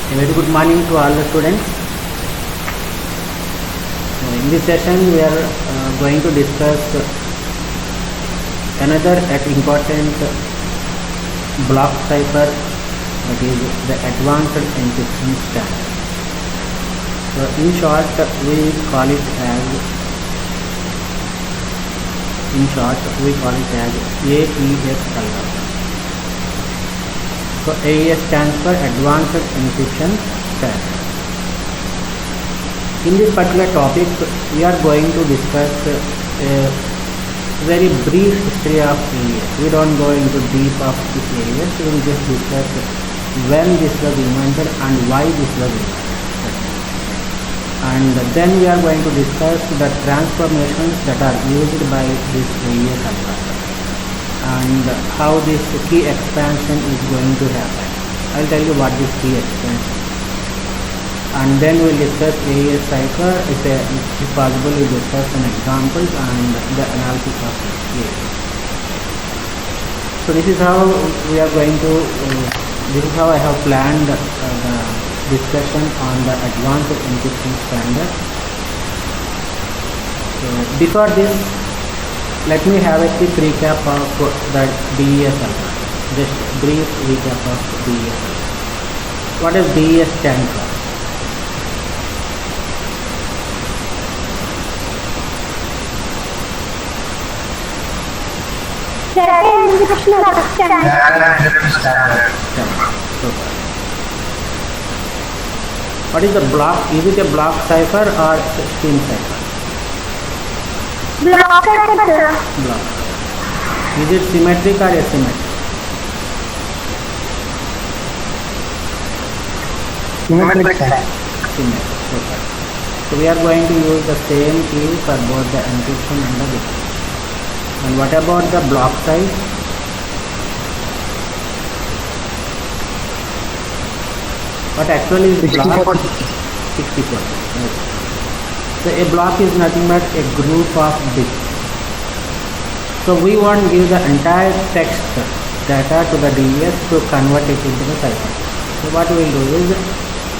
A very good morning to all the students. In this session we are going to discuss another important block cipher, that is the advanced encryption standard. So in short we call it as AES algorithm. So AES stands for Advanced Encryption Standard. In this particular topic, we are going to discuss a very brief history of AES. We don't go into deep of this AES. We will just discuss when this was invented and why this was invented. And then we are going to discuss the transformations that are used by this AES algorithm and how this key expansion is going to happen. I'll tell you what this key expansion is. And then we'll discuss AES cipher. If possible, we'll discuss some examples and the analysis of AES. So this is how we are going to, this is how I have planned the discussion on the advanced encryption standard. So before this, let me have a quick recap of the DES algorithm. Just brief recap of DES algorithm. What does DES stand for? What is the block? Is it a block cipher or stream cipher? Block. Block. Is it symmetric or asymmetric? Symmetric. Symmetric. Okay. So we are going to use the same key for both the encryption and the decryption. And what about the block size? What actually is block? 64. Okay. So a block is nothing but a group of bits. So we won't give the entire text data to the DES to convert it into the cipher. So what we will do is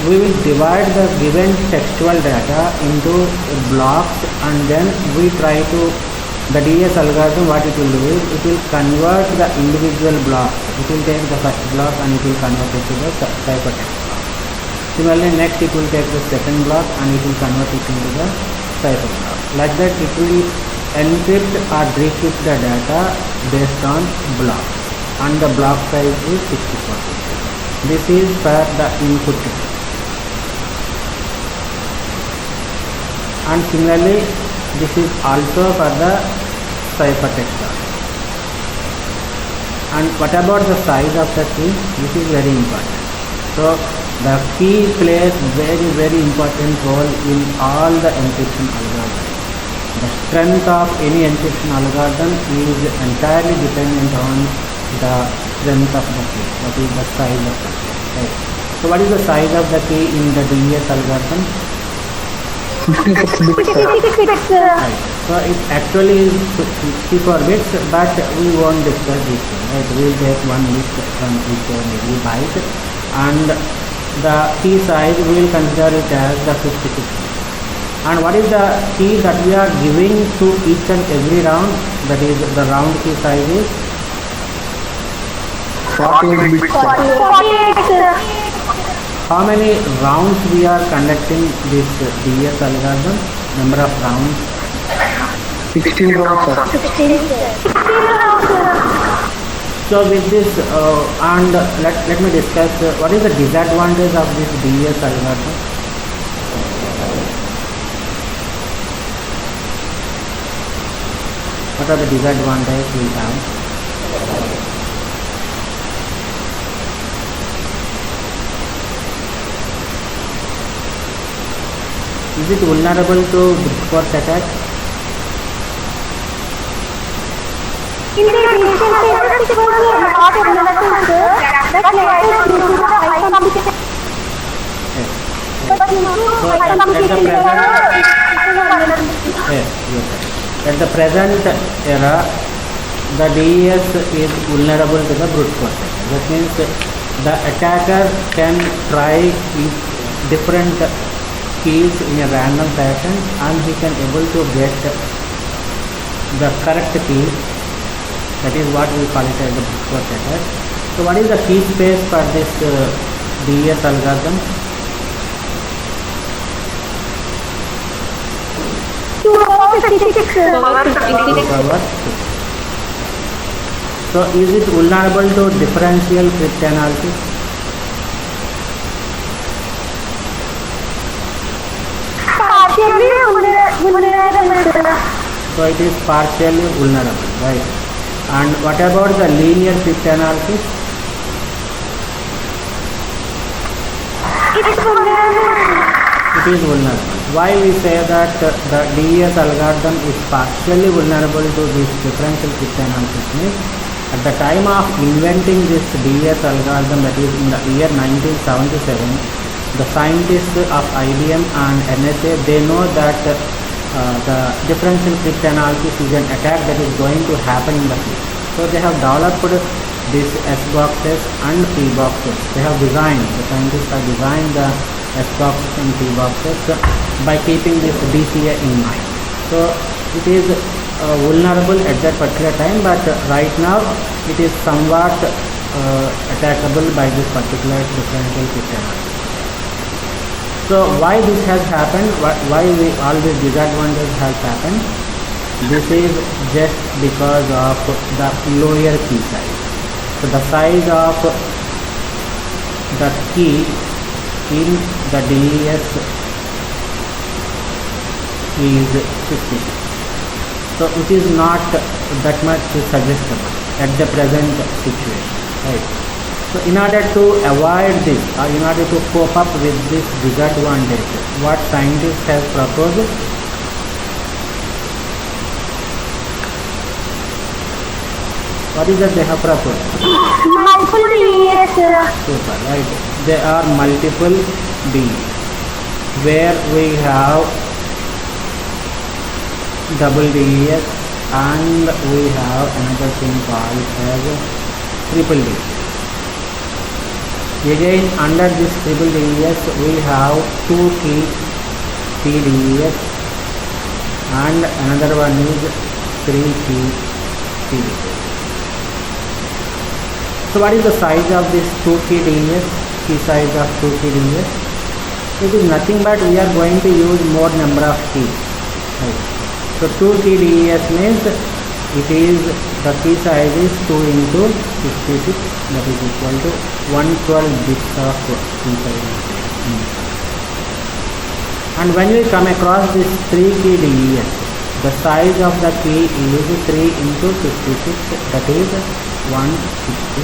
we will divide the given textual data into blocks, and then we try to, the DES algorithm, what it will do is it will convert the individual blocks. It will take the first block and it will convert it to the cipher text. Similarly, next it will take the second block and it will convert it into the cipher block. Like that, it will encrypt or decrypt the data based on blocks, and the block size is 64. This is for the input text. And similarly, this is also for the cipher text. And what about the size of the key? This is very important. So the key plays very important role in all the encryption algorithms. The strength of any encryption algorithm is entirely dependent on the strength of the key, that is the size of the key. Right. So what is the size of the key in the DES algorithm? 56 bits. Right. So it actually is 64 bits, but we won't discuss this one. Right. We will take one bit from each and every byte, and the key size we will consider it as the 56 bits. And what is the key that we are giving to each and every round? That is, the round key size is 48 bits. How many rounds we are conducting this DES algorithm? Number of rounds? 16 rounds, sir. So with this, and let me discuss what is the disadvantage of this DES algorithm. What are the disadvantages we have? Is it vulnerable to brute force attack? In the initial phases, it was not available to that led to the high competition. But high competition At the present era, the DES is vulnerable to the brute force attack. That means the attacker can try different keys in a random fashion, and he can able to get the correct key. That is what we call it as the brute attack. So what is the key space for this DES algorithm? 256. Power 6. So is it vulnerable to differential cryptanalysis? Partially vulnerable. So it is partially vulnerable, right? And what about the linear cryptanalysis? It's vulnerable. It is vulnerable. Why we say that the DES algorithm is partially vulnerable to this differential cryptanalysis means at the time of inventing this DES algorithm, that is in the year 1977, the scientists of IBM and NSA, they know that the differential cryptanalysis is an attack that is going to happen in the future. So they have developed these S boxes and P boxes. They have designed, the scientists have designed the S boxes and P boxes by keeping this DCA in mind. So it is vulnerable at that particular time, but right now it is somewhat attackable by this particular differential cryptanalysis. So why this has happened, why all these disadvantages has happened? This is just because of the lower key size. So the size of the key in the DES is 56. So it is not that much suggestible at the present situation, right? So in order to avoid this, or in order to cope up with this disadvantage, what scientists have proposed? What is that they have proposed? Multiple DES. Super, right? There are multiple Ds where we have double DES and we have another thing called as triple D. Again, under this triple DES we have two key TDES and another one is 3 key TDES. So what is the size of this 2 key DES? Key size of 2 key DES? It is nothing but we are going to use more number of keys. Right. So 2 key DES means it is the key size is 2 into 56, that is equal to 112 bits of key size. And when we come across this 3 key DES, the size of the key is 3 into 56, that is 168.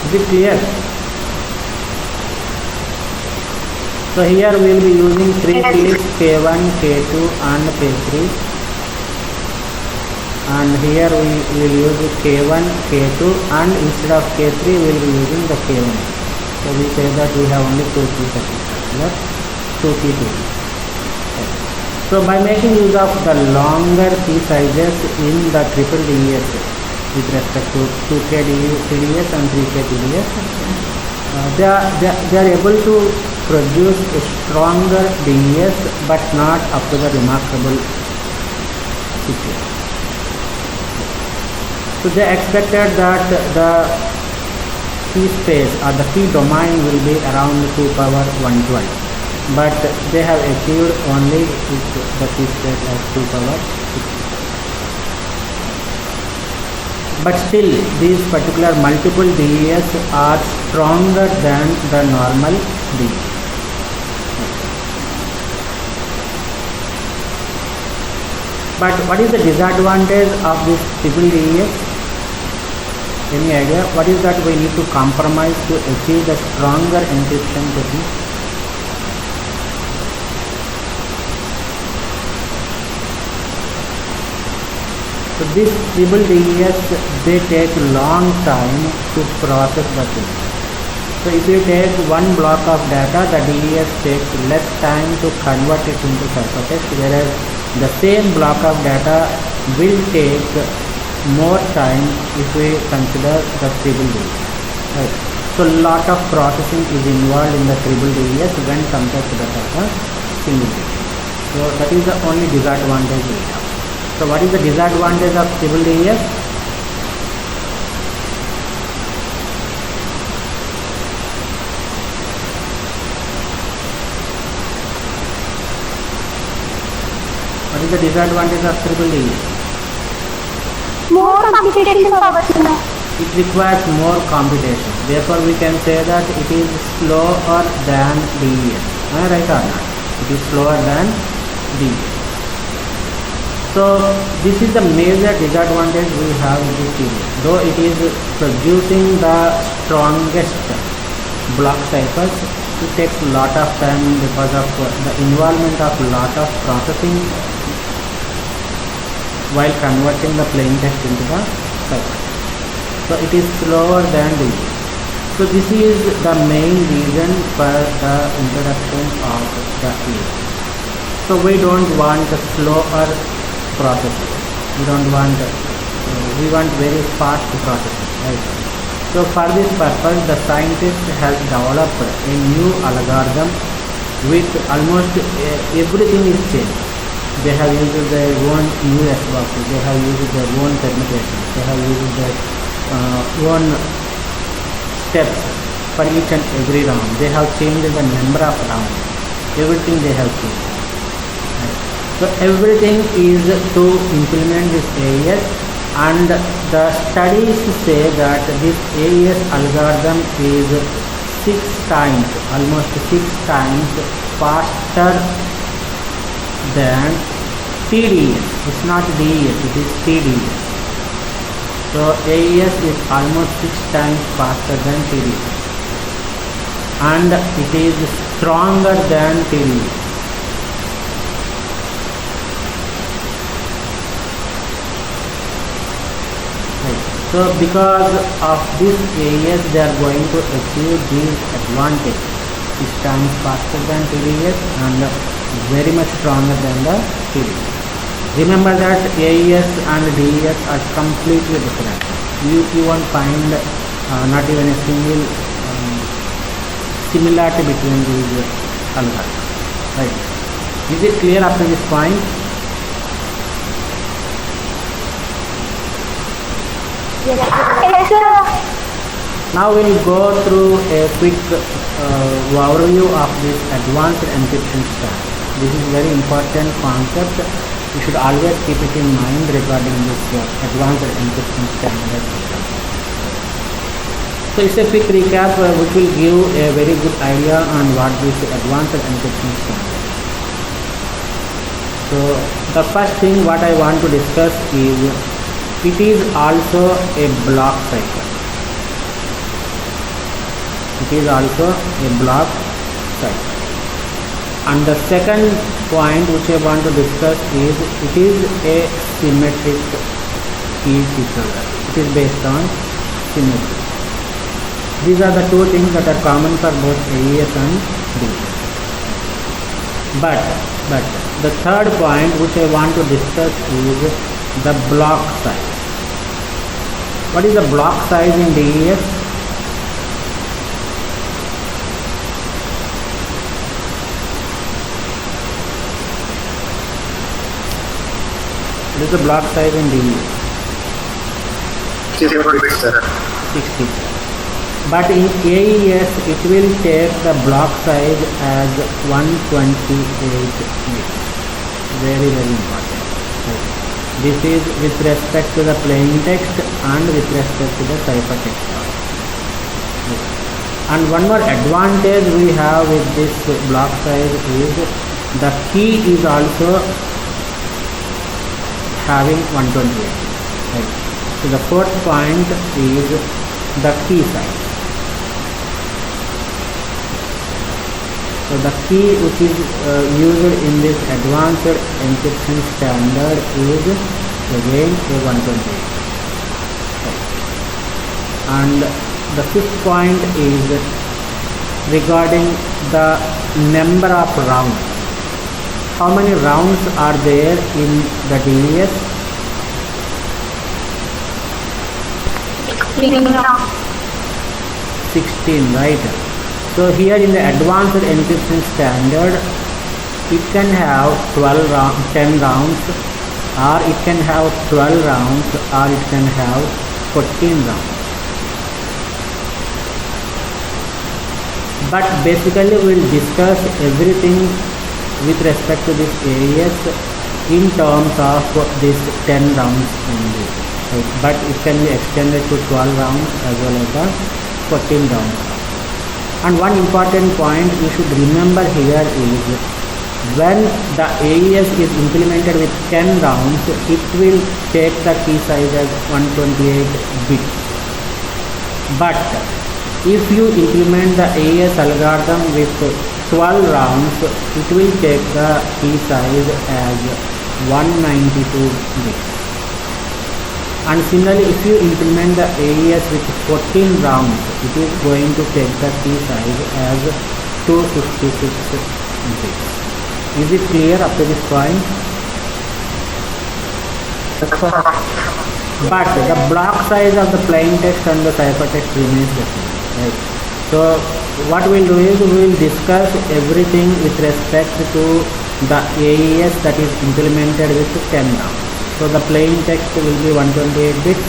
Is it clear? So here we will be using 3 keys, K1, K2 and K3, and here we will use K1, K2 and instead of K3 we will be using the K1. So we say that we have only 2 keys at this particular, 2 key table. So by making use of the longer key sizes in the triple DES with respect to 2K TDS and 3K TDS, they are able to produce a stronger DES but not up to the remarkable situation. So they expected that the key space or the key domain will be around 2 power 112, but they have achieved only the key space as 2 power 6. But still these particular multiple DES are stronger than the normal DES. But what is the disadvantage of this triple DES? Any idea? What is that we need to compromise to achieve the stronger encryption technique? So this triple DES, they take long time to process the thing. So if you take one block of data, the DES takes less time to convert it into ciphertext, whereas the same block of data will take more time if we consider the triple DES. Right. So lot of processing is involved in the triple DES when compared to that of the single DES. So that is the only disadvantage we have. So what is the disadvantage of triple DES? What is the disadvantage of triple DES? More computation power. It requires more computation. Therefore, we can say that it is slower than DES. Am I right or not? It is slower than DES. So, this is the major disadvantage we have in this series. Though it is producing the strongest block ciphers, it takes a lot of time because of the involvement of lot of processing while converting the plain text into the cipher. So it is slower than DES. So this is the main reason for the introduction of the AES. So we don't want a slower processing. We want very fast processing, right? So for this purpose, the scientists have developed a new algorithm with almost everything is changed. They have used their own new boxes, they have used their own permutations, they have used their own steps for each and every round. They have changed the number of rounds. Everything they have changed. Right. So everything is to implement this AES, and the studies say that this AES algorithm is 6 times, almost 6 times faster than TDES. It's not DES, it is TDES. So AES is almost 6 times faster than TDES, and it is stronger than TDES. Right. So because of this AES, they are going to achieve this advantage, 6 times faster than TDES and very much stronger than the TDES. Remember that AES and DES are completely different. You won't find not even a single similarity between these algorithms. Right? Is it clear up to this point? Yes, sir. Now we will go through a quick overview of this advanced encryption stack. This is very important concept. You should always keep it in mind regarding this advanced encryption standard. So it's a quick recap which will give a very good idea on what this advanced encryption standard. So the first thing what I want to discuss is it is also a block cipher. It is also a block cipher. And the second point which I want to discuss is it is a symmetric key feature. It is based on symmetry. These are the two things that are common for both AES and DES. But the third point which I want to discuss is the block size. What is the block size in DES? What is the block size in DES? 64 bits, sir. 64. But in AES it will take the block size as 128 bits. Very important. This is with respect to the plain text and with respect to the ciphertext. And one more advantage we have with this block size is the key is also having 128. Right. So the fourth point is the key size. So the key which is used in this advanced encryption standard is again a 128. Right. And the fifth point is regarding the number of rounds. How many rounds are there in the DES? 16, right? So here in the advanced encryption standard, it can have 10 rounds, or it can have 12 rounds, or it can have 14 rounds. But basically we'll discuss everything with respect to this AES in terms of this 10 rounds only. Right? But it can be extended to 12 rounds as well as the 14 rounds. And one important point you should remember here is, when the AES is implemented with 10 rounds, it will take the key size as 128 bits. But if you implement the AES algorithm with 12 rounds, it will take the key size as 192 bits. And similarly, if you implement the AES with 14 rounds, it is going to take the key size as 256 bits. Is it clear up to this point? But the block size of the plain text and the ciphertext remains the same. Right. So what we'll do is we will discuss everything with respect to the AES that is implemented with 10 rounds. So the plain text will be 128 bits,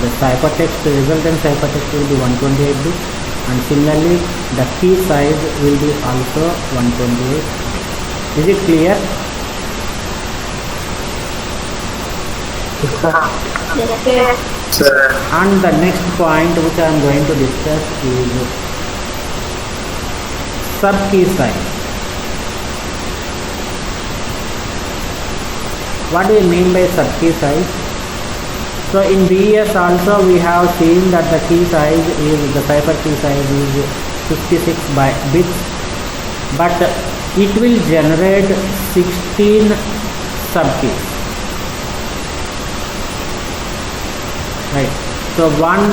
the ciphertext, the resultant ciphertext will be 128 bits, and similarly the key size will be also 128 bits. Is it clear? Yes, sir. And the next point which I am going to discuss is sub-key size. What do we mean by sub-key size? So in BES also we have seen that the key size is, the cipher key size is 56 bits, but it will generate 16 sub-keys. Right. So one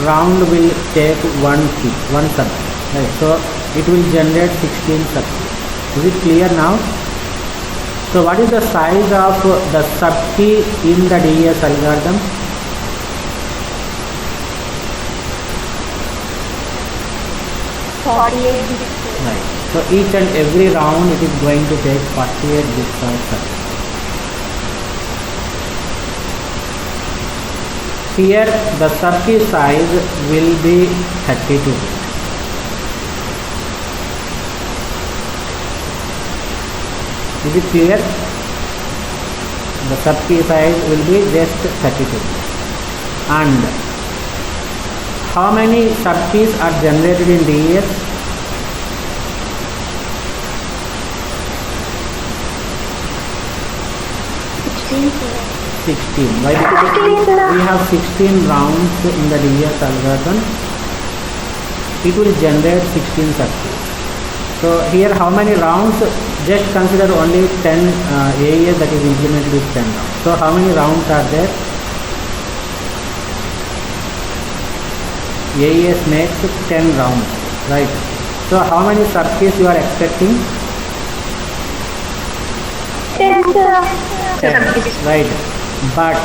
round will take one key, one sub-key. Right. So it will generate 16 sub-keys. Is it clear now? So what is the size of the sub-key in the DES algorithm? Right. So each and every round it is going to take 48 bits of sub-key. Here the sub-key size will be 32 bits. Is it clear? The sub-key size will be just 32 bits. And how many sub-keys are generated in DES? 16. Why? Because we have 16 rounds in the DES algorithm. It will generate 16 sub-keys. So here how many rounds? Just consider only 10 AES that is implemented with 10 rounds. So how many rounds are there? AES makes 10 rounds, right? So how many sub-keys you are expecting? 10, right? But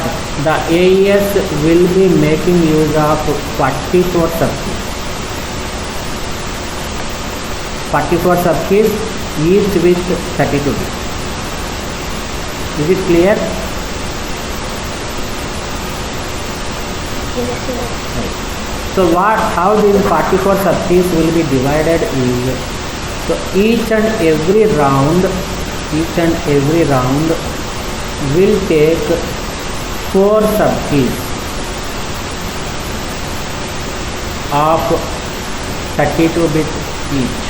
the AES will be making use of 44 sub-keys. 44 sub-keys, each with 32 bits. Is it clear? Right. So how these 44 sub-keys will be divided is, so each and every round will take 4 sub-keys of 32 bits each.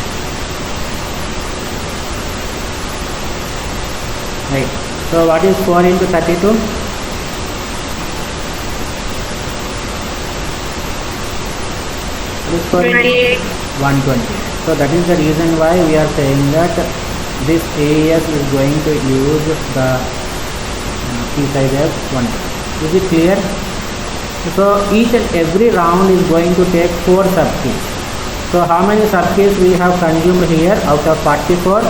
Right. So what is 4 into 32? What is 4 into 120. So that is the reason why we are saying that this AES is going to use the key size as 1. Is it clear? So each and every round is going to take 4 sub-keys. So how many sub-keys we have consumed here out of 44?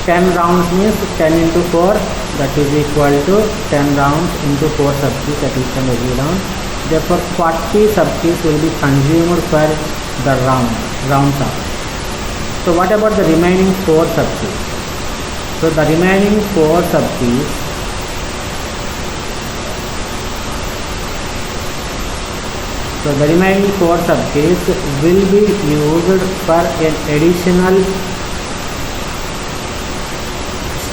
10 rounds means 10 into 4, that is equal to 10 rounds into 4 sub-keys at each and every round. Therefore 40 subkeys will be consumed for the round sum. So what about the remaining 4 subkeys? So the remaining 4 subkeys will be used for an additional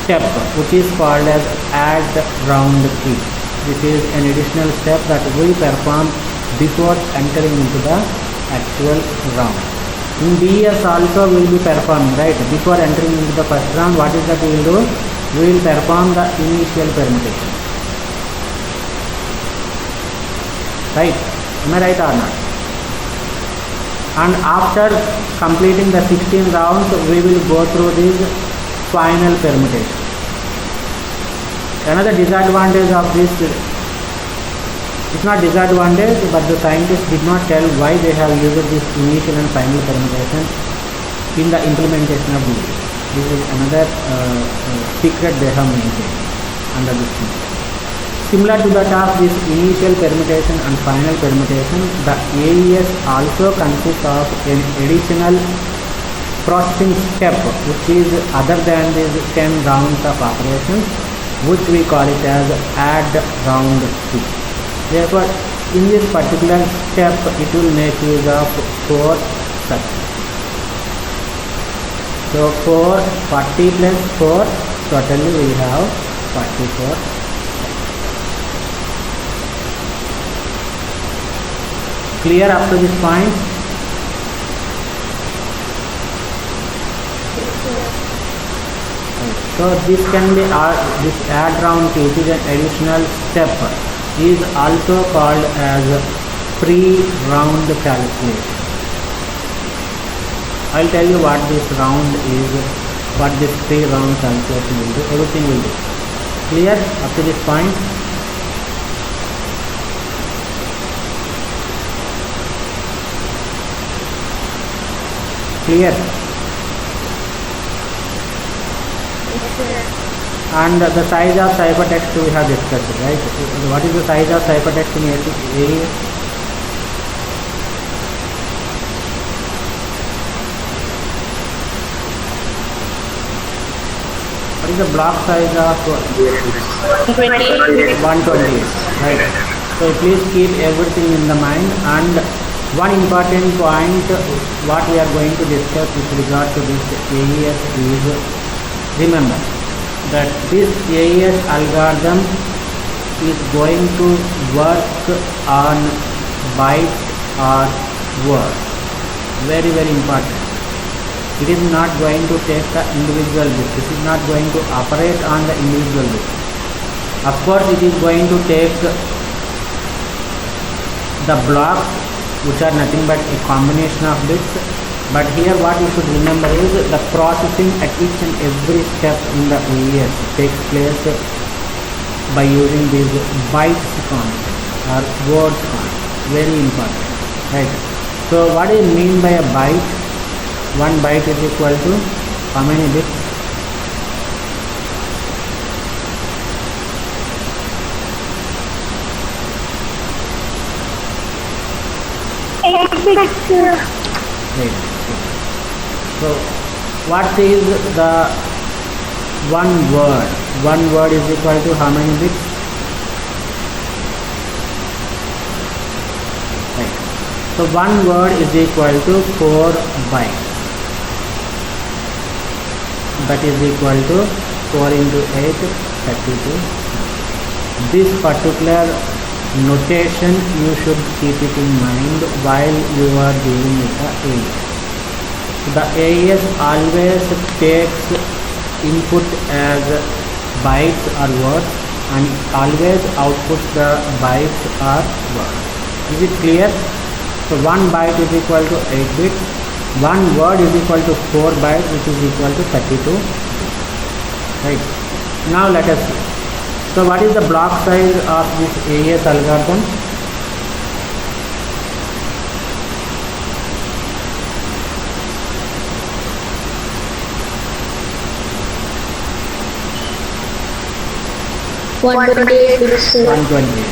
step which is called as add round key. This is an additional step that we perform before entering into the actual round. In BS also we will be performing, right? Before entering into the first round, what is that we will do? We will perform the initial permutation. Right? Am I right or not? And after completing the 16 rounds, we will go through this final permutation. Another disadvantage of this, it's not disadvantage, but the scientists did not tell why they have used this initial and final permutation in the implementation of this. This is another secret they have maintained under this thing. Similar to that of this initial permutation and final permutation, the AES also consists of an additional processing step which is other than these 10 rounds of operations, which we call it as add round key. Therefore, in this particular step, it will make use of 4 subkeys. So 40 plus 4, totally we have 44. Clear up to this point? So this can be this add round key, which is an additional step, is also called as pre-round calculation. I'll tell you what this round is, what this pre-round calculation will do. Everything will do. Clear up to this point? Clear? And the size of ciphertext we have discussed, right? What is the size of ciphertext in AES? What is the block size of 128, right? So please keep everything in the mind. And one important point what we are going to discuss with regard to this AES is, remember that this AES algorithm is going to work on bytes or words. Very, very important. It is not going to take the individual bits. It is not going to operate on the individual bits. Of course, it is going to take the blocks, which are nothing but a combination of bits. But here what you should remember is the processing at each and every step in the AES takes place by using these bytes concept or words concept. Very important, right? So what do you mean by a byte? 1 byte is equal to how many bits? Right. So what is the one word? One word is equal to how many bits? Right. So one word is equal to 4 bytes. That is equal to 4 into 8, 32. This particular notation you should keep it in mind while you are dealing with the AES. The AES always takes input as bytes or words and always outputs the bytes or words. Is it clear? So 1 byte is equal to 8 bits. 1 word is equal to 4 bytes, which is equal to 32. Right. Now let us see. So what is the block size of this AES algorithm? $128. 128.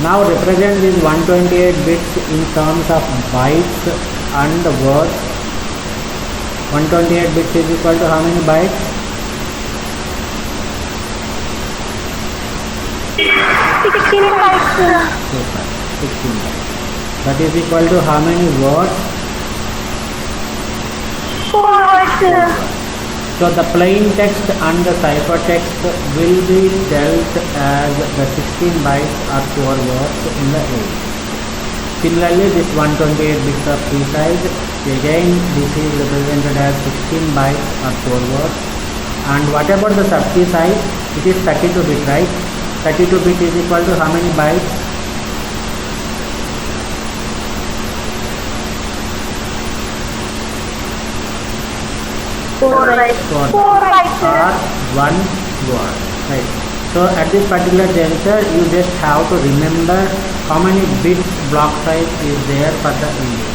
Now represent these 128 bits in terms of bytes and words. 128 bits is equal to how many bytes? 16 bytes. 16 bytes. That is equal to how many words? 4 words. So the plain text and the ciphertext will be dealt as the 16 bytes or 4 words in the A. Similarly, this 128 bits of key size, again this is represented as 16 bytes or 4 words. And what about the sub key size? It is 32 bit, right? 32 bit is equal to how many bytes? 4 bytes. 4 bytes. Or 1 word, right? So at this particular juncture, you just have to remember how many bits block size is there for the AES.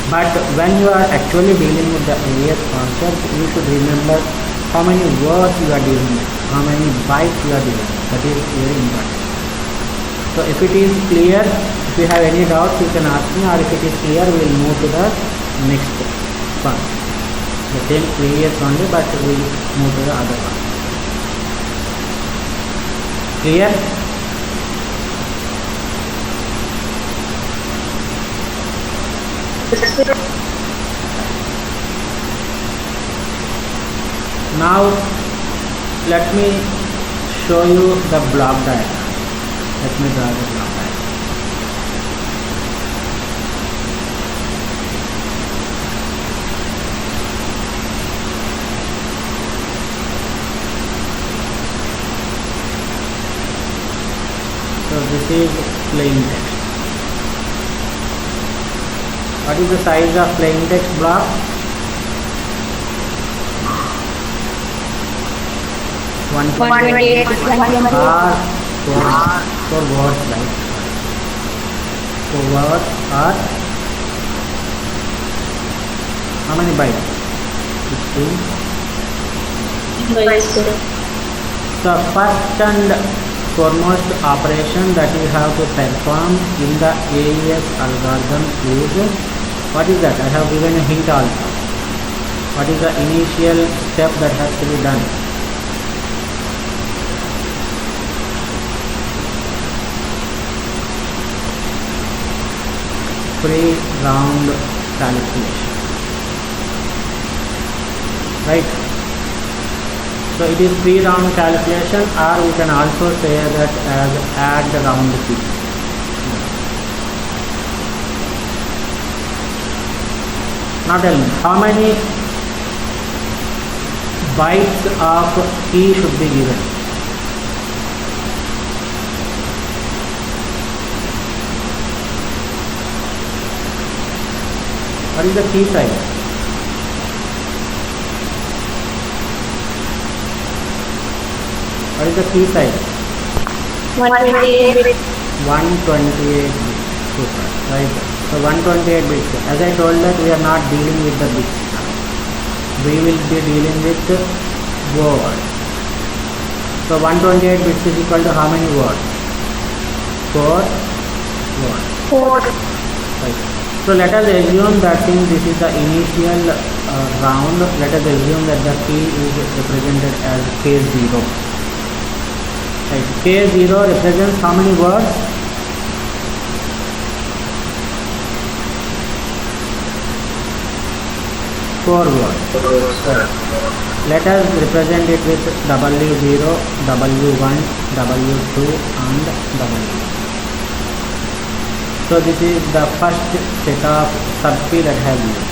But when you are actually dealing with the AES concept, you should remember how many words you are dealing with, how many bytes you are dealing with. That is very important. So if it is clear, if you have any doubts, you can ask me, or if it is clear, we will move to the next one. The same previous only, but we will move to the other one. Clear? Now let me show you the block diagram. Let me draw the block diagram. So this is plain text. What is the size of plain text block? 128. Or 4 words, right? 4 words are how many bytes? 16. bytes. The first and foremost operation that you have to perform in the AES algorithm is, what is that? I have given a hint also. What is the initial step that has to be done? Pre-round calculation, right? So it is pre-round calculation, or we can also say that as add round key. Now tell me, how many bytes of key should be given? What is the key size? What is the key size? 128 bits. 128 bits. Super. Right. So 128 bits. As I told that we are not dealing with the bits. We will be dealing with words. So 128 bits is equal to how many words? 4 words. 4. Right. So let us assume that since this is the initial round, let us assume that the key is represented as K0. Right. K0 represents how many words? 4 words. Let us represent it with W0, W1, W2 and W. So this is the first set of sub-key that have used.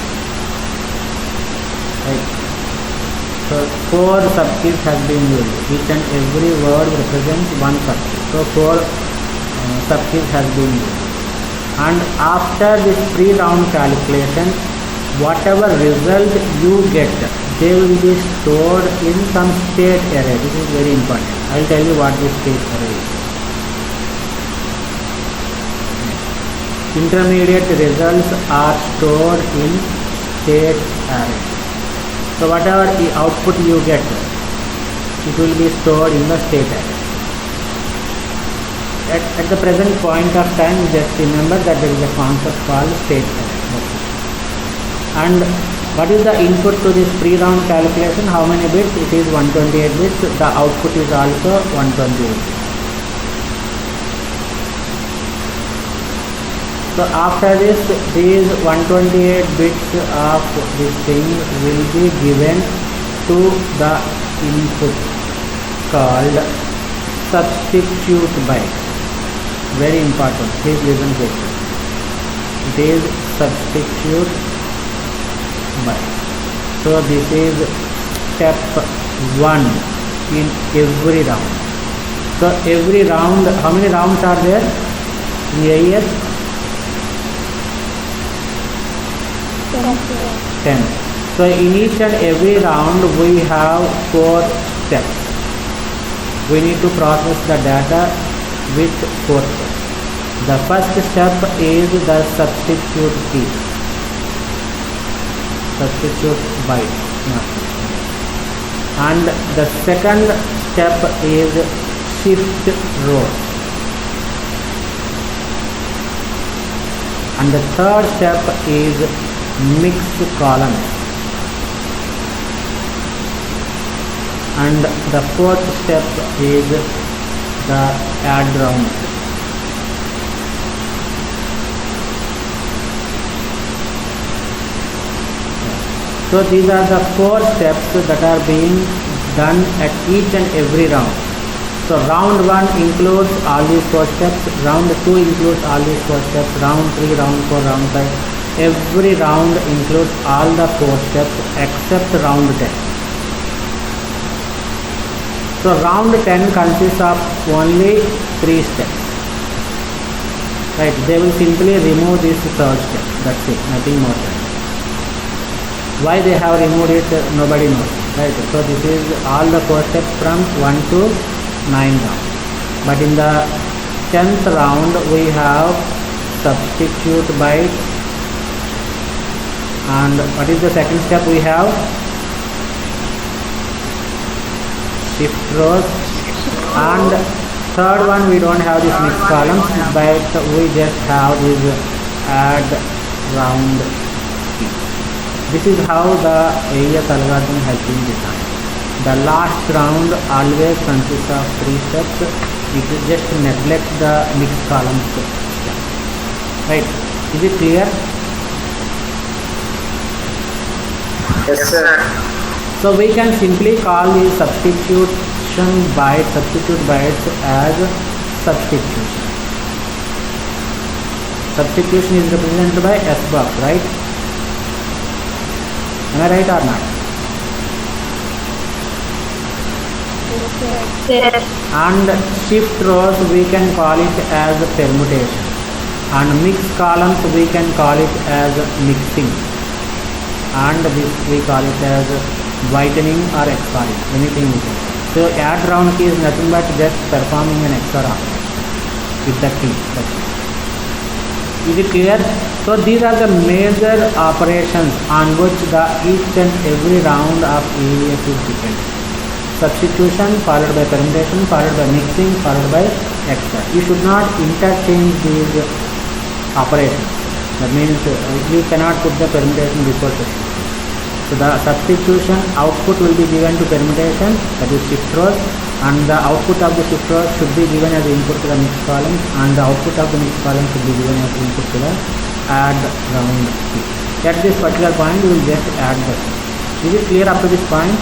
Right. So 4 sub-keys have been used. Each and every word represents one sub-key. So 4 sub-keys have been used. And after this pre-round calculation, whatever result you get, they will be stored in some state array. This is very important. I will tell you what this state array is. Intermediate results are stored in state array. So whatever the output you get, it will be stored in the state array. at the present point of time, just remember that there is a concept called state error. And what is the input to this pre-round calculation? How many bits? It is 128 bits. The output is also 128 bits. So after this, these 128 bits of this thing will be given to the input called substitute byte. Very important. Please listen carefully. It is substitute byte. So this is step 1 in every round. So every round, how many rounds are there in AES? 10. So in each and every round we have 4 steps. We need to process the data with 4 steps. The first step is the substitute key, substitute byte, and the second step is shift rows, and the third step is mixed columns, and the fourth step is the add round. So these are the 4 steps that are being done at each and every round. So round 1 includes all these 4 steps, round 2 includes all these 4 steps, round 3, round 4, round 5. Every round includes all the 4 steps except round 10. So round 10 consists of only 3 steps. Right, they will simply remove this third step. That's it, nothing more than that. Why they have removed it, nobody knows. Right, so this is all the 4 steps from 1 to 9 round. But in the 10th round we have substitute byte, and what is the second step we have? Shift rows, and third one we don't have this mixed columns, but we just have this add round key. This is how the AES algorithm has been designed. The last round always consists of 3 steps. It will just neglect the mixed columns step. Right? Is it clear? Yes, sir. So we can simply call the substitution byte, substitute bytes as substitution. Substitution is represented by S box, right? Am I right or not? Yes. And shift rows we can call it as permutation, and mixed columns we can call it as mixing, and this we call it as whitening or XORing, anything we can. So add round key is nothing but just performing an XOR with the key. That's it. Is it clear? So these are the major operations on which the each and every round of AES is dependent. Substitution followed by permutation, followed by mixing, followed by XOR. You should not interchange these operations. That means you cannot put the permutation before substitution. So the substitution output will be given to permutation, that is shift rows, and the output of the shift rows should be given as input to the mixed columns, and the output of the mixed column should be given as input to the add round key. At this particular point, we will just add the key. Is it clear up to this point?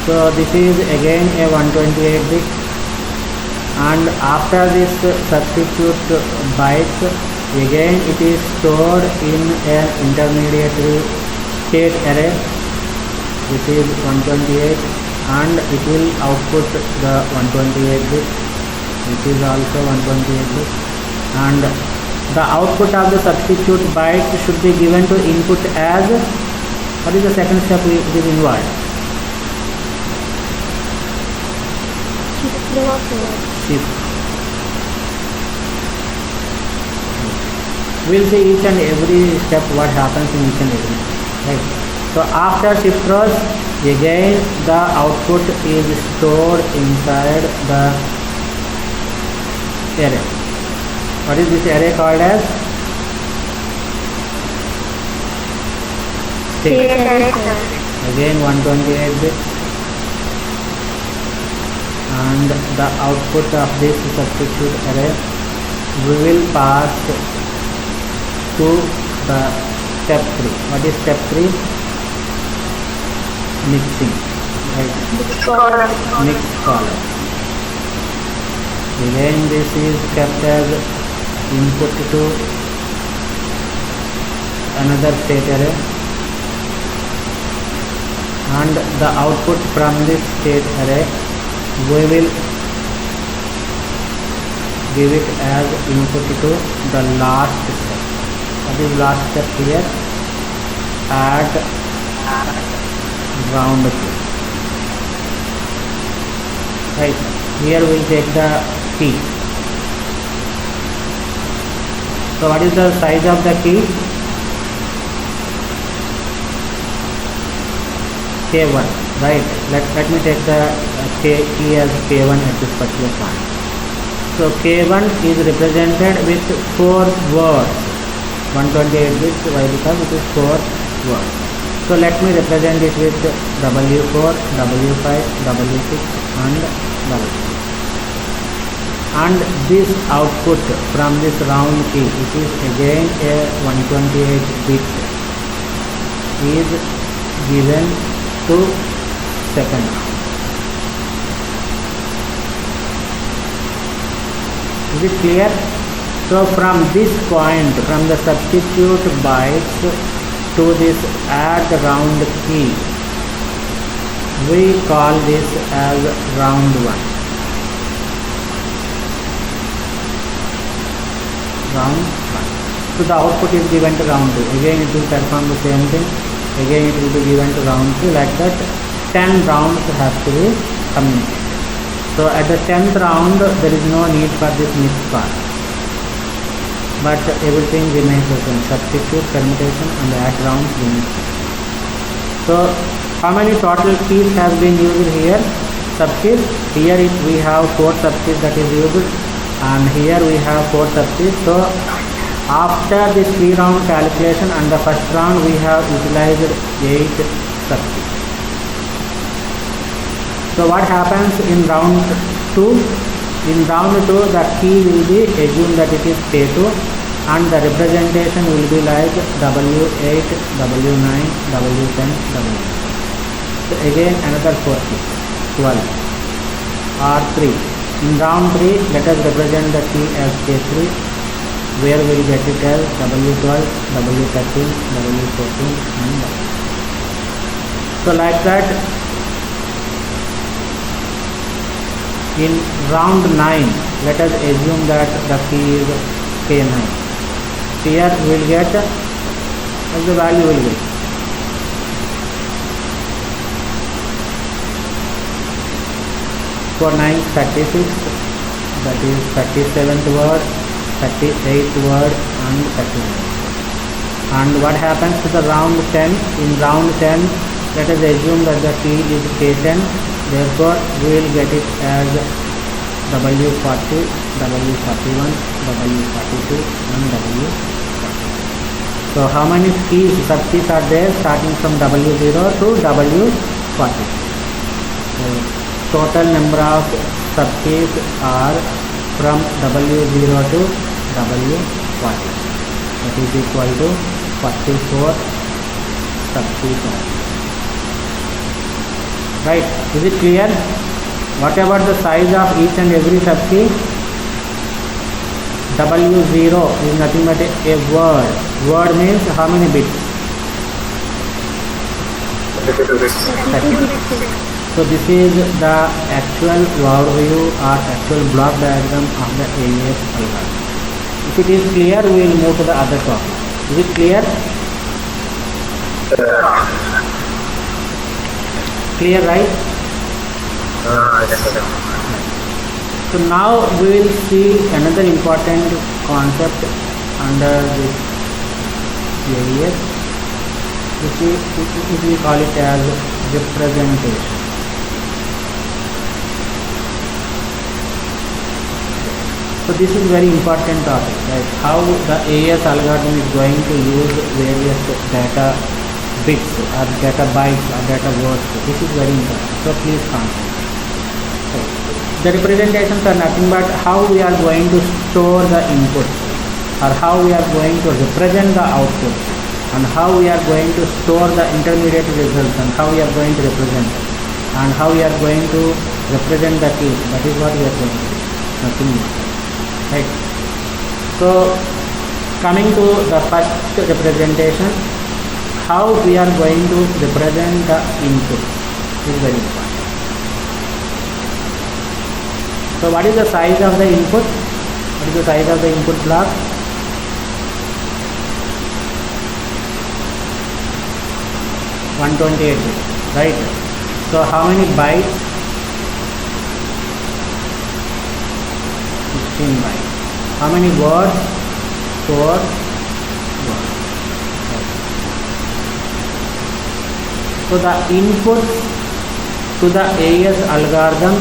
So this is again a 128 bit, and after this substitute bytes, again it is stored in an intermediary state array, which is 128, and it will output the 128 bit, which is also 128 bit, and the output of the substitute byte should be given to input as, what is the second step it is involved? Shift. We'll see each and every step what happens in each and every. Right. So after shift rows, Again, the output is stored inside the array. What is this array called as? State array, sir. Again 128 bits, and the output of this substitute array we will pass to the step 3. What is step 3? Mixing, right? Mix column. Again this is kept as input to another state array, and the output from this state array we will give it as input to the last step. What is last step here? Add round 2. Right, here we will take the key. So what is the size of the key? K1, right? Let me take the key as K1 at this particular point. So K1 is represented with 4 words. 128 bits, why? Because it is 4 words. So let me represent it with W4, W5, W6 and W6. And this output from this round key, which is again a 128 bit, is given to second round. Is it clear? So from this point, from the substitute bytes to this add round key, we call this as round 1. Round 1. So the output is given to round 2. Again it will perform the same thing. Again it will be given to round 2. Like that 10 rounds have to be communicated. So at the 10th round there is no need for this mix part, but everything remains the same. Substitute, permutation and add rounds remain. So how many total keys has been used here? Subkeys. Here we have 4 subkeys that is used, and here we have 4 subkeys. So after this 3 round calculation and the first round we have utilized 8 subkeys. So what happens in round 2? In round 2 the key will be assumed that it is K2, and the representation will be like W8, W9, W10, W9. So again another 4 keys, 12 or 3. In round 3 let us represent the key as K3, where we will get it as W12, W13, W14 and W. So like that, in round 9 let us assume that the key is K9. Here we will get as the value will be for 9 36, that is 37th word, 38th word and 39th. And what happens to the round 10? In round 10 let us assume that the key is K10, therefore we will get it as W40, W41, W42 and W40. So how many keys, subkeys are there starting from W0 to W40? So total number of subkeys are from W0 to W40. That is equal to 44 subkeys. Right? Is it clear? What about the size of each and every subkey? W0 is nothing but a word. Word means how many bits? 32 bits. 30. So this is the actual overview or actual block diagram of the AES algorithm. If it is clear, we will move to the other topic. Is it clear? Clear, right? Yes, sir. So now we will see another important concept under this AES, which we call it as representation. So this is very important topic, right? How the AES algorithm is going to use various data bits or data bytes or data words. This is very important. So please concentrate. So the representations are nothing but how we are going to store the inputs, or how we are going to represent the outputs, and how we are going to store the intermediate results, and how we are going to represent it, and how we are going to represent the keys. That is what we are going to do. Nothing more. Right. So coming to the first representation, how we are going to represent the input is very important. So what is the size of the input? What is the size of the input block? (128 bits), right? So how many bytes? 16 bytes. How many words? 4 words. Right. So the input to the AES algorithm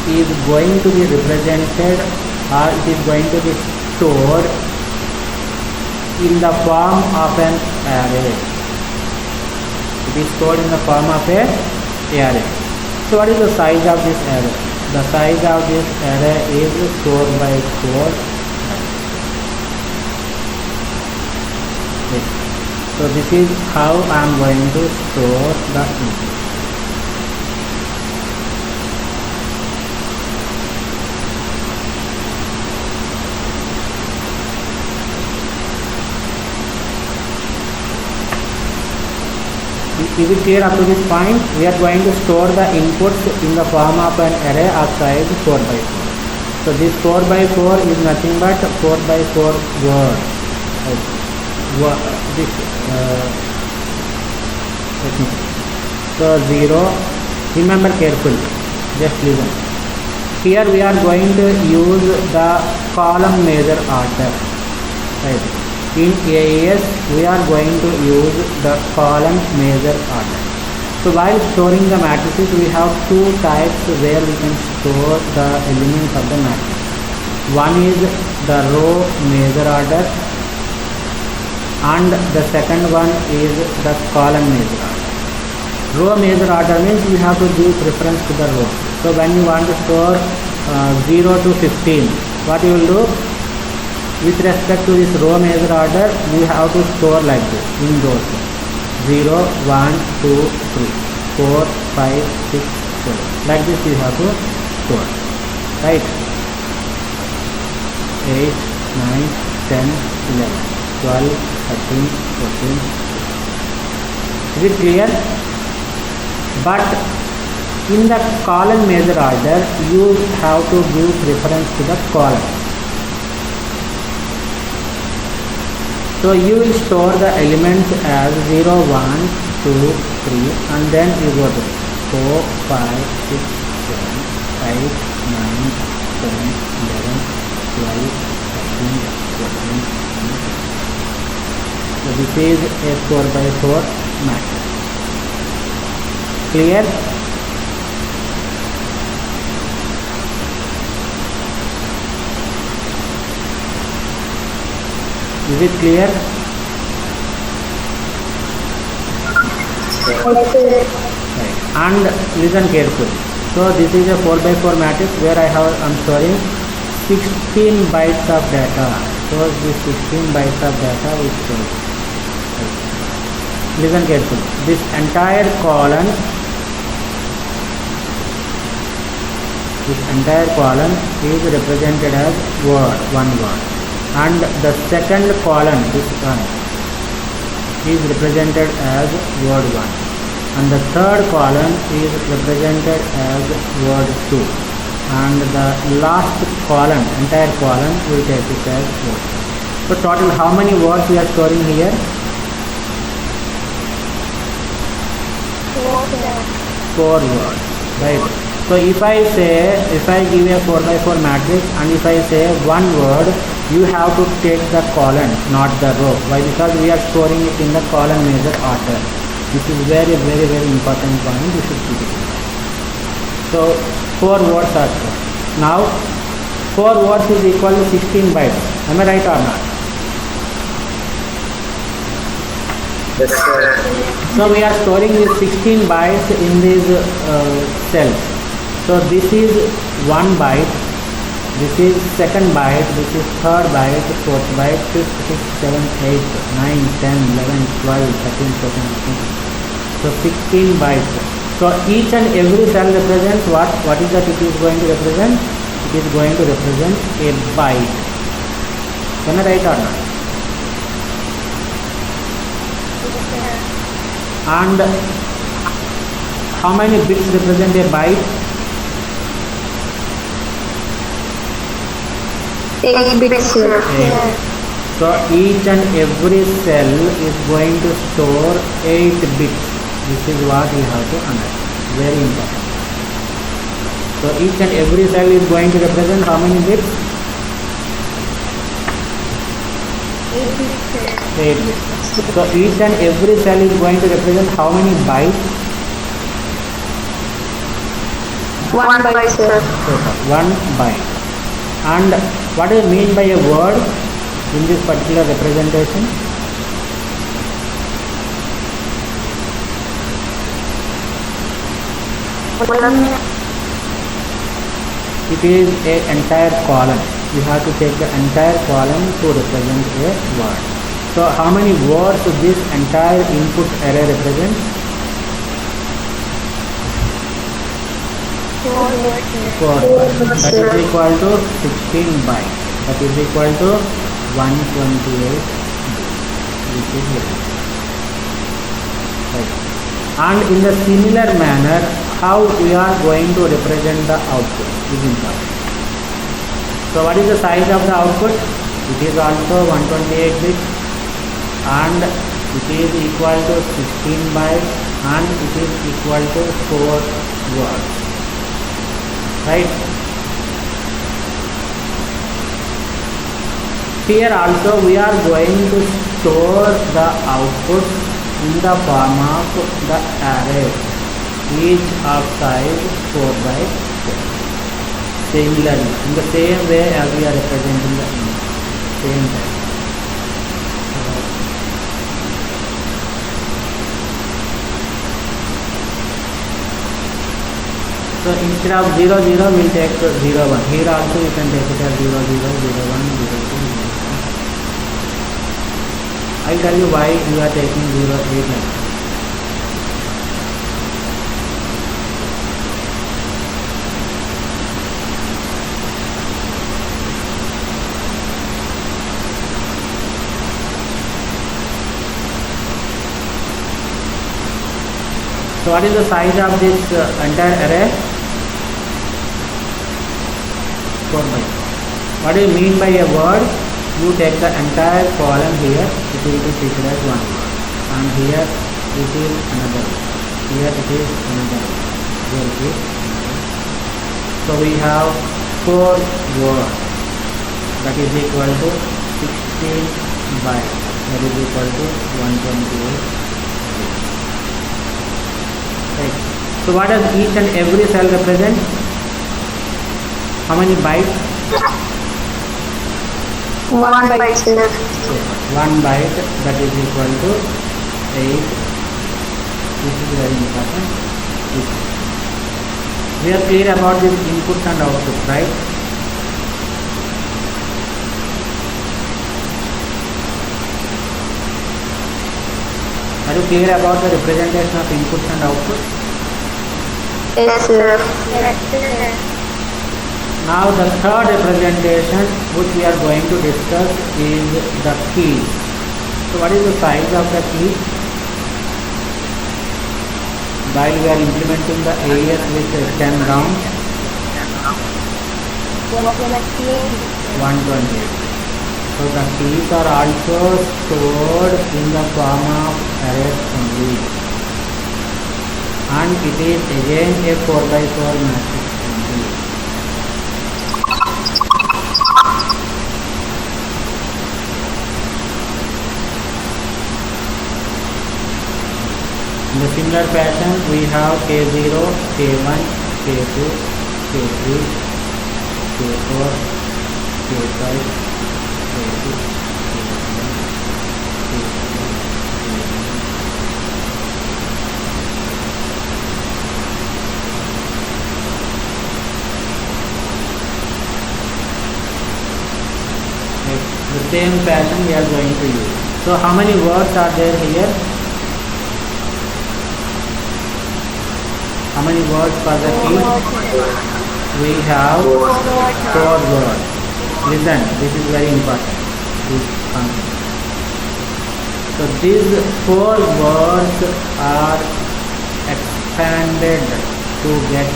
is going to be represented, or it is going to be stored in the form of an array. It is stored in the form of a array. So what is the size of this array? The size of this array is 4 by 4. Okay. So this is how I am going to store the input. Is it clear up to this point? We are going to store the inputs in the form of an array of size 4 by 4. So this 4 by 4 is nothing but 4 by 4 words. This let me see. So 0. Remember carefully. Just listen. Here we are going to use the column measure order. Right. In AES, we are going to use the column measure order. So while storing the matrices, we have two types where we can store the elements of the matrix. One is the row measure order, and the second one is the column measure order. Row measure order means we have to give preference to the row. So when you want to store 0 to 15, what you will do? With respect to this row measure order, we have to store like this in those 0, 1, 2, 3, 4, 5, 6, 7. Like this you have to store. Right? 8, 9, 10, 11, 12, 13, 14. Is it clear? But in the column measure order, you have to give preference to the column. So you will store the elements as 0, 1, 2, 3, and then you go to 4, 5, 6, 7, 8, 9, 10, 11, 12, 13, 14, 15. So this is a 4 by 4 matrix. Clear? Is it clear? Right. And listen carefully. So this is a 4 by 4 matrix where I am storing 16 bytes of data. So this 16 bytes of data is stored. Right. Listen carefully. This entire column is represented as word, one word. And the second column, this one, is represented as word 1, and the third column is represented as word 2, and the last column, entire column, we take it as word 2. So total how many words we are storing here? 4 words, right? So if I give a 4 by 4 matrix, and if I say one word, you have to take the column, not the row. Why? Because we are storing it in the column measure order. This is very important point. You should keep it in mind. So 4 words are stored. Now 4 words is equal to 16 bytes. Am I right or not? Yes, sir. So we are storing these 16 bytes in these cells. So this is 1 byte, this is second byte, this is third byte, fourth byte, fifth, sixth, seventh, eighth, 9, 10, 11, 12, 13, 14, 15. So 16 bytes. So each and every cell represents what? What is that it is going to represent? It is going to represent a byte. Am I right or not? And how many bits represent a byte? 8 bits, sir. 8. So each and every cell is going to store 8 bits. This is what we have to understand. Very important. So each and every cell is going to represent how many bits? 8 bits, sir. 8 bits. So each and every cell is going to represent how many bytes? 1 byte, sir. 1 byte. And what do you mean by a word in this particular representation? It is an entire column. You have to take the entire column to represent a word. So how many words this entire input array represents? 4 words, sir. 4 bytes. That is equal to 16 bytes. That is equal to 128 bits. This is very right. And in the similar manner, how we are going to represent the output is important. So what is the size of the output? It is also 128 bits, and it is equal to 16 bytes, and it is equal to 4 words. Right? Here also we are going to store the output in the form of the array, each of size 4 by 4. Similarly, in the same way as we are representing the image, same time. So instead of 0, 0, we'll take 0, 1. Here also you can take it as 0, 0, 0, 1, 0, 2, 0. I'll tell you why we are taking 0, 8 like that. So what is the size of this entire array? 4 bytes. What do you mean by a word? You take the entire column here, it will be treated as 1 word, and here it is another word, here it is another word, here it is another word. So we have 4 words, that is equal to 16 bytes, that is equal to 128. Right. So what does each and every cell represent? How many bytes? 1 byte, sir. 1 byte, that is equal to 8. This is very important. We are clear about this input and output, right? Are you clear about the representation of inputs and outputs? Yes, sir. Yes, sir. Now the third representation which we are going to discuss is the keys. So what is the size of the key? While we are implementing the AES with 10 rounds, 128. So the keys are also stored in the form of arrays only, and it is again a 4 by 4 matrix only. similar fashion, we have K0, K1, K2, K3, K4, K5, K6, K7, K8, the same fashion we are going to use. So how many words are there here? How many words for the key? We have 4 words. Listen, this is very important. This concept. So these 4 words are expanded to get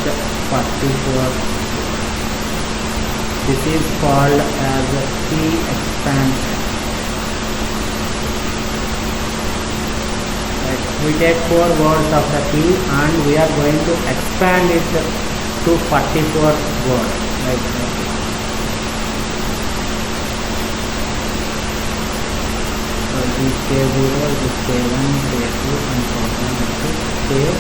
44. This is called as key expansion. Right. We take 4 words of the key and we are going to expand it to 44 words. Right. So this K0, this K1, K2 and so on to K1.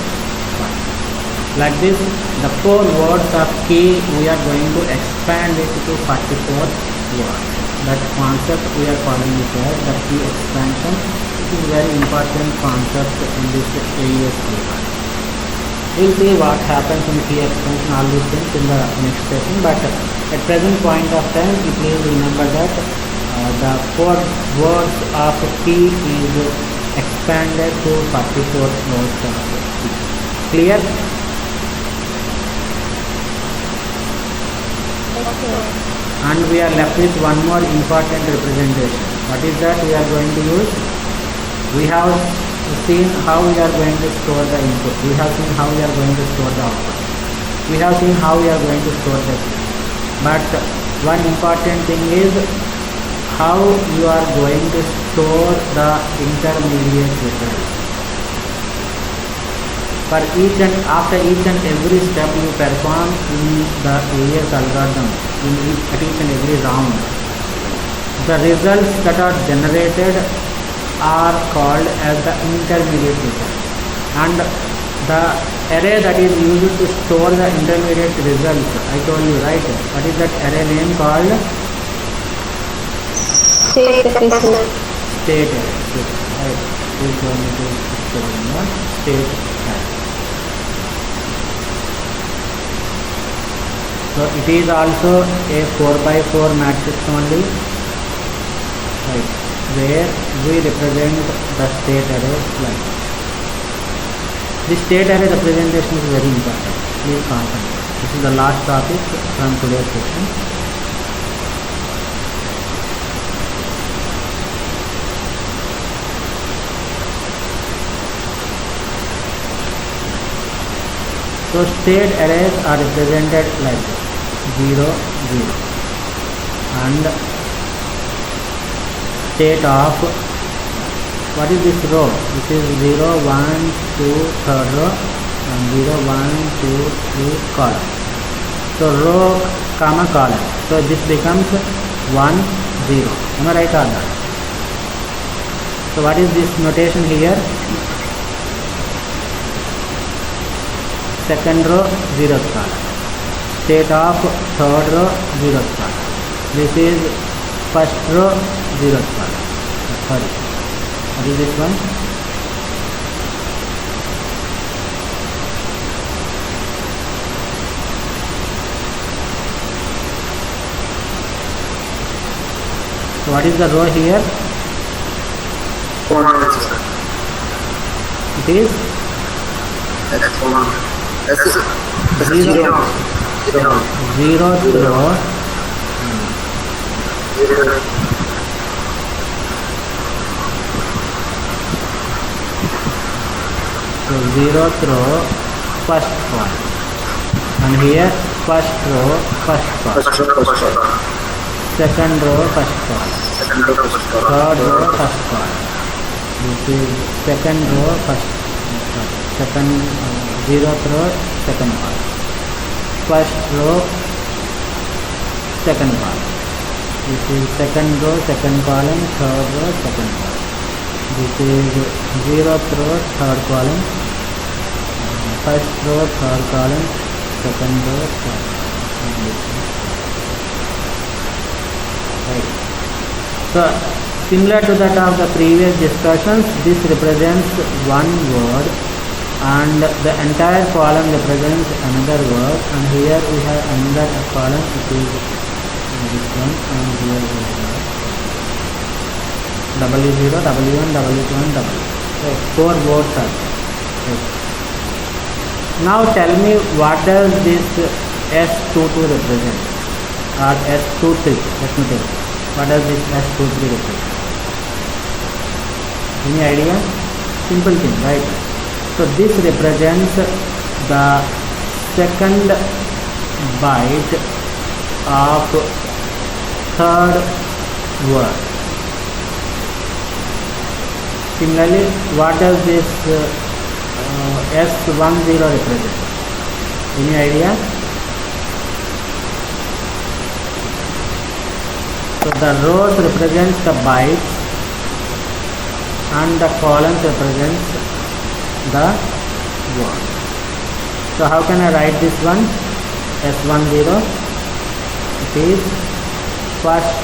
Like this, the 4 words of key we are going to expand it to 44 words. That concept we are calling it as the key expansion. It is very important concept in this AES paper. We'll see what happens in key expansion, all these things in the next session. But at present point of time, please remember that the 4 words of key is expanded to 44 words of key. Clear? And we are left with one more important representation. What is that we are going to use? We have seen how we are going to store the input. We have seen how we are going to store the output. We have seen how we are going to store the key. But one important thing is how you are going to store the intermediate results. For each and after each and every step you perform in the AES algorithm, at each and every round, the results that are generated are called as the intermediate results. And the array that is used to store the intermediate results, I told you, right? What is that array name called? State array. State array. Right. We are going to store in the state array. So it is also a 4x4 matrix only, right, where we represent the state array like this. The state array representation is very important. Please concentrate. This is the last topic from today's session. So state arrays are represented like this. 0, 0 and state of, what is this row? This is 0, 1, 2, third row and 0, 1, 2, 3 column. So row comma column. So this becomes 1, 0. Am I right or not? So what is this notation here? Second row 0th column. State of third row 0th column. This is first row 0th column. Sorry, what is this one? So what is the row here? It is zeroth row. So 0th row, first one, and here first row, first column, second row, first column, third row, first column. This is second row, second 0th row, second column, first row, second column. This is second row, second column, third row, second column. This is 0th row, third column, first row, third column, second row, third. Right. So similar to that of the previous discussions, this represents one word and the entire column represents another word, and here we have another column which is this one, and here we have W0, W1, W2 and W. Right. 4 words are there. Right. Now tell me, what does this S22 represent, or S23? Let me tell you. What does this S23 represent? Any idea? Simple thing, right? So this represents the second byte of third word. Similarly, what does this S10 represent? Any idea? So the rows represents the bytes and the columns represents the word. So how can I write this one? S10, it is first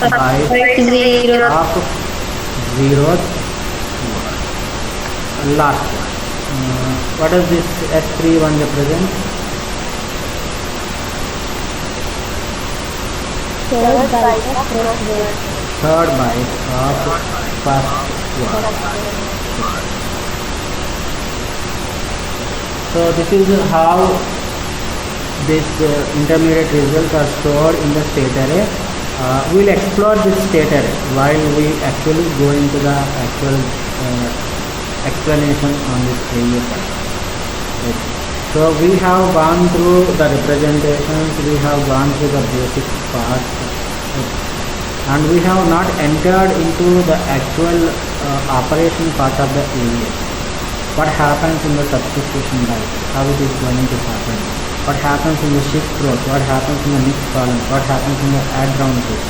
byte of zeroth word. Last one. What does this S31 represent? Third byte of first word. Third byte of first word. So this is how this intermediate results are stored in the state array. We'll explore this state array while we actually go into the actual explanation on this AES. Right. So we have gone through the representations, we have gone through the basic parts, right, and we have not entered into the actual operation part of the AES. What happens in the substitution byte, how it is going to happen, what happens in the shift rows, what happens in the mixed columns, what happens in the add round case.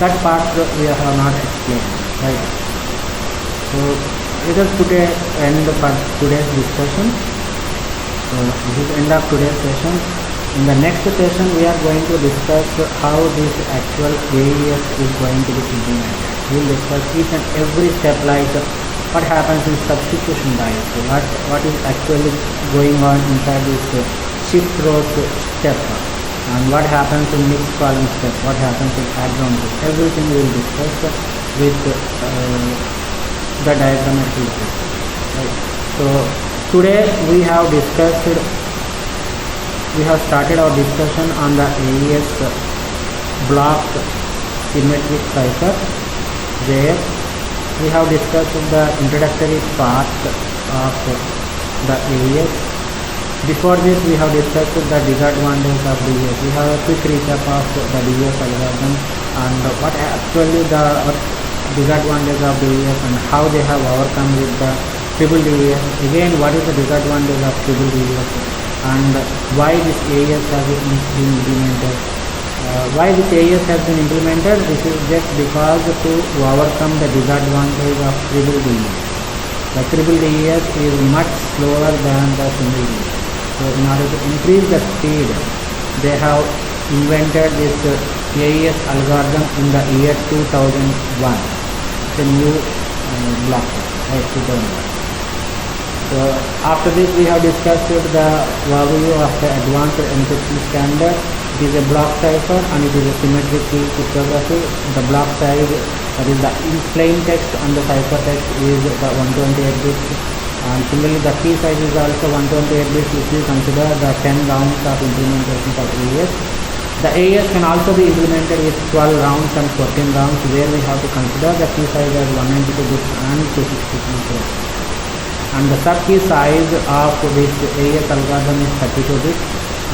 That part we have not explained, right? So let us put an end for today's discussion. So this is end of today's session. In the next session we are going to discuss how this actual AES is going to be implemented. We will discuss each and every step, like what happens in substitution byte, what is actually going on inside this shift rows step, and what happens in mixed column step, what happens in add round step. Everything we will discuss with the diagrammatic system. Right. So today we have started our discussion on the AES block symmetric cipher, where we have discussed the introductory part of the AES. Before this we have discussed the disadvantages of DES. We have a quick recap of the DES algorithm and what actually the disadvantage of DES and how they have overcome with the triple DES. Again, what is the disadvantage of triple DES and why this AES has been implemented. Why this AES has been implemented? This is just because to overcome the disadvantage of triple DES. The triple DES is much slower than the single DES. So in order to increase the speed, they have invented this AES algorithm in the year 2001. It's a new block, right, 2001. So after this we have discussed the overview of the advanced encryption standard. It is a block cipher and it is a symmetric key cryptography. The block size, that is the plain text and the cipher text, is the 128 bits, and similarly the key size is also 128 bits if you consider the 10 rounds of implementation of AES. The AES can also be implemented with 12 rounds and 14 rounds, where we have to consider the key size as 192 bits and 256 bits. And the sub-key size of this AES algorithm is 32 bits,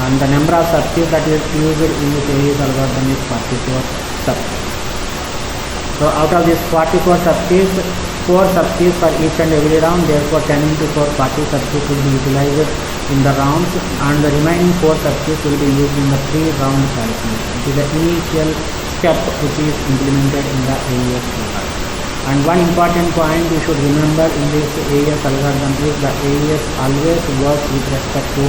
and the number of sub-keys that is used in this AES algorithm is 44 sub-keys. So out of these 44 sub-keys, 4 sub-keys for each and every round, therefore 10 into 4, 40 sub-keys will be utilized in the rounds, and the remaining 4 sub-keys will be used in the pre-round calculation. It is the initial step which is implemented in the AES algorithm. And one important point you should remember in this AES algorithm is the AES always works with respect to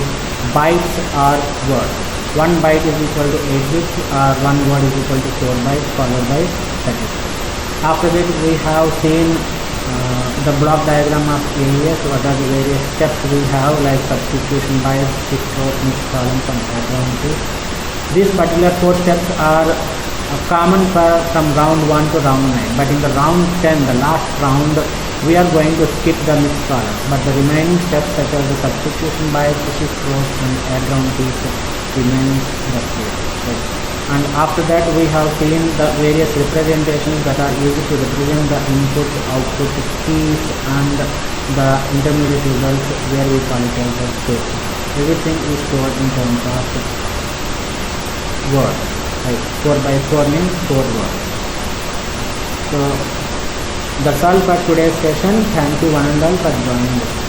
bytes or words. 1 byte is equal to 8 bits or 1 word is equal to 4 bytes followed by 30. After that we have seen the block diagram of AES. What are the various steps we have, like substitution bytes, shift rows, mixed columns and background keys. These particular 4 steps are common from round 1 to round 9, but in the round 10, the last round, we are going to skip the mixed columns, but the remaining steps such as the substitution bytes, shift rows and background keys remains the same. Right. And after that we have seen the various representations that are used to represent the input, output, keys and the intermediate results, where we call it as the state. Everything is stored in terms of words. Right. 4 by 4 means 4 words. So that's all for today's session. Thank you one and all for joining us.